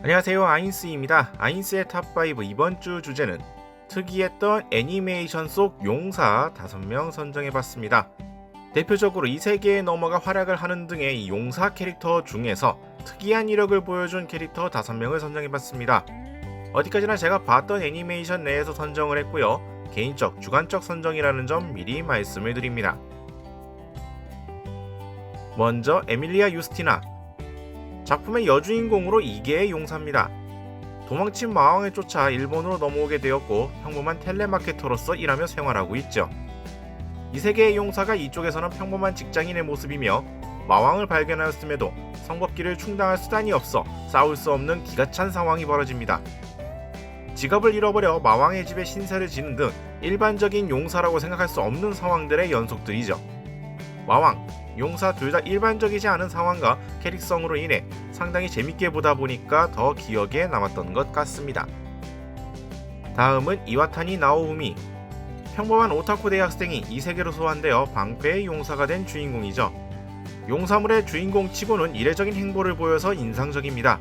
안녕하세요, 아인스입니다. 아인스의 탑5 이번 주 주제는 특이했던 애니메이션 속 용사 5명 선정해봤습니다. 대표적으로 이 세계에 넘어가 활약을 하는 등의 이 용사 캐릭터 중에서 특이한 이력을 보여준 캐릭터 5명을 선정해봤습니다. 어디까지나 제가 봤던 애니메이션 내에서 선정을 했고요. 개인적, 주관적 선정이라는 점 미리 말씀을 드립니다. 먼저 에밀리아 유스티나. 작품의 여주인공으로 2개의 용사입니다. 도망친 마왕을 쫓아 일본으로 넘어오게 되었고 평범한 텔레마케터로서 일하며 생활하고 있죠. 이 세계의 용사가 이쪽에서는 평범한 직장인의 모습이며 마왕을 발견하였음에도 성법기를 충당할 수단이 없어 싸울 수 없는 기가 찬 상황이 벌어집니다. 직업을 잃어버려 마왕의 집에 신세를 지는 등 일반적인 용사라고 생각할 수 없는 상황들의 연속들이죠. 마왕, 용사 둘 다 일반적이지 않은 상황과 캐릭성으로 인해 상당히 재밌게 보다 보니까 더 기억에 남았던 것 같습니다. 다음은 이와타니 나오우미. 평범한 오타쿠 대학생이 이 세계로 소환되어 방패의 용사가 된 주인공이죠. 용사물의 주인공치고는 이례적인 행보를 보여서 인상적입니다.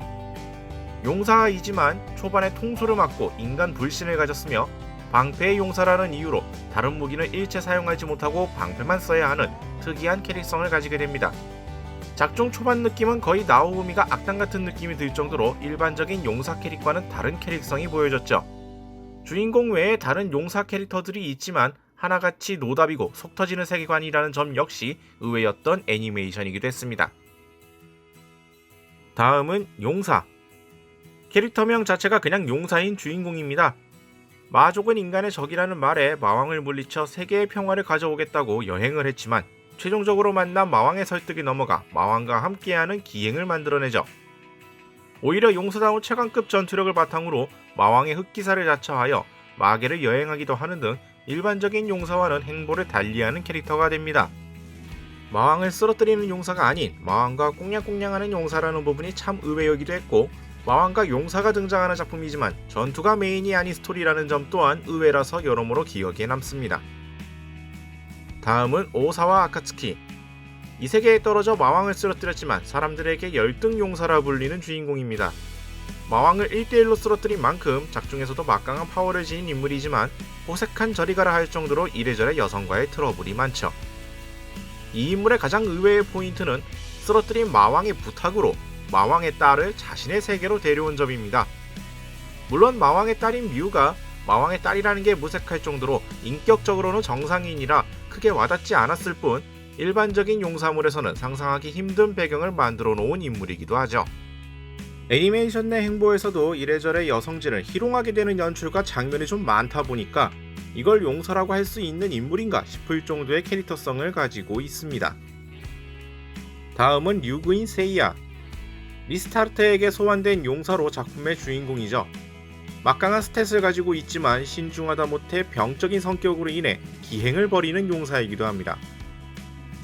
용사이지만 초반에 통수를 맞고 인간 불신을 가졌으며 방패의 용사라는 이유로 다른 무기는 일체 사용하지 못하고 방패만 써야 하는 특이한 캐릭성을 가지게 됩니다. 작중 초반 느낌은 거의 나오우미가 악당 같은 느낌이 들 정도로 일반적인 용사 캐릭과는 다른 캐릭성이 보여졌죠. 주인공 외에 다른 용사 캐릭터들이 있지만 하나같이 노답이고 속 터지는 세계관이라는 점 역시 의외였던 애니메이션이기도 했습니다. 다음은 용사. 캐릭터명 자체가 그냥 용사인 주인공입니다. 마족은 인간의 적이라는 말에 마왕을 물리쳐 세계의 평화를 가져오겠다고 여행을 했지만 최종적으로 만난 마왕의 설득이 넘어가 마왕과 함께하는 기행을 만들어내죠. 오히려 용사다운 최강급 전투력을 바탕으로 마왕의 흑기사를 자처하여 마계를 여행하기도 하는 등 일반적인 용사와는 행보를 달리하는 캐릭터가 됩니다. 마왕을 쓰러뜨리는 용사가 아닌 마왕과 꽁냥꽁냥하는 용사라는 부분이 참 의외이기도 했고 마왕과 용사가 등장하는 작품이지만 전투가 메인이 아닌 스토리라는 점 또한 의외라서 여러모로 기억에 남습니다. 다음은 오사와 아카츠키. 이 세계에 떨어져 마왕을 쓰러뜨렸지만 사람들에게 열등 용사라 불리는 주인공입니다. 마왕을 1대1로 쓰러뜨린 만큼 작중에서도 막강한 파워를 지닌 인물이지만 호색한 저리가라 할 정도로 이래저래 여성과의 트러블이 많죠. 이 인물의 가장 의외의 포인트는 쓰러뜨린 마왕의 부탁으로 마왕의 딸을 자신의 세계로 데려온 점입니다. 물론 마왕의 딸인 미우가 마왕의 딸이라는 게 무색할 정도로 인격적으로는 정상인이라 크게 와닿지 않았을 뿐 일반적인 용사물에서는 상상하기 힘든 배경을 만들어 놓은 인물이기도 하죠. 애니메이션 내 행보에서도 이래저래 여성진을 희롱하게 되는 연출과 장면이 좀 많다 보니까 이걸 용사라고 할 수 있는 인물인가 싶을 정도의 캐릭터성을 가지고 있습니다. 다음은 류구인 세이야. 리스타르트에게 소환된 용사로 작품의 주인공이죠. 막강한 스탯을 가지고 있지만 신중하다 못해 병적인 성격으로 인해 기행을 벌이는 용사이기도 합니다.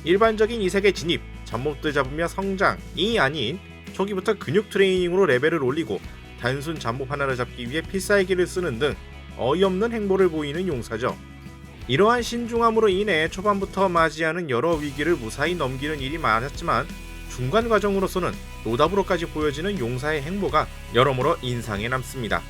일반적인 이색의 진입, 잡몹들 잡으며 성장이 아닌 초기부터 근육 트레이닝으로 레벨을 올리고 단순 잡몹 하나를 잡기 위해 필살기를 쓰는 등 어이없는 행보를 보이는 용사죠. 이러한 신중함으로 인해 초반부터 맞이하는 여러 위기를 무사히 넘기는 일이 많았지만 중간 과정으로서는 노답으로까지 보여지는 용사의 행보가 여러모로 인상에 남습니다.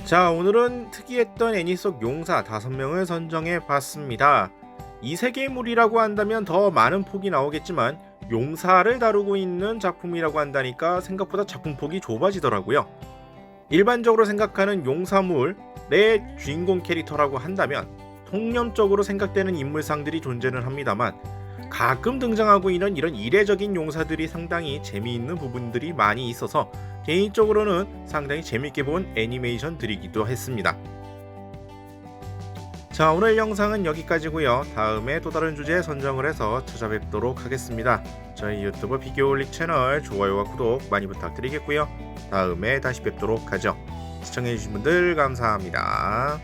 자, 오늘은 특이했던 애니 속 용사 5명을 선정해 봤습니다. 이 세계물이라고 한다면 더 많은 폭이 나오겠지만 용사를 다루고 있는 작품이라고 한다니까 생각보다 작품폭이 좁아지더라고요. 일반적으로 생각하는 용사물의 주인공 캐릭터라고 한다면 통념적으로 생각되는 인물상들이 존재는 합니다만 가끔 등장하고 있는 이런 이례적인 용사들이 상당히 재미있는 부분들이 많이 있어서 개인적으로는 상당히 재밌게 본 애니메이션들이기도 했습니다. 자, 오늘 영상은 여기까지고요. 다음에 또 다른 주제 선정을 해서 찾아뵙도록 하겠습니다. 저희 유튜브 비교올릭 채널 좋아요와 구독 많이 부탁드리겠고요. 다음에 다시 뵙도록 하죠. 시청해주신 분들 감사합니다.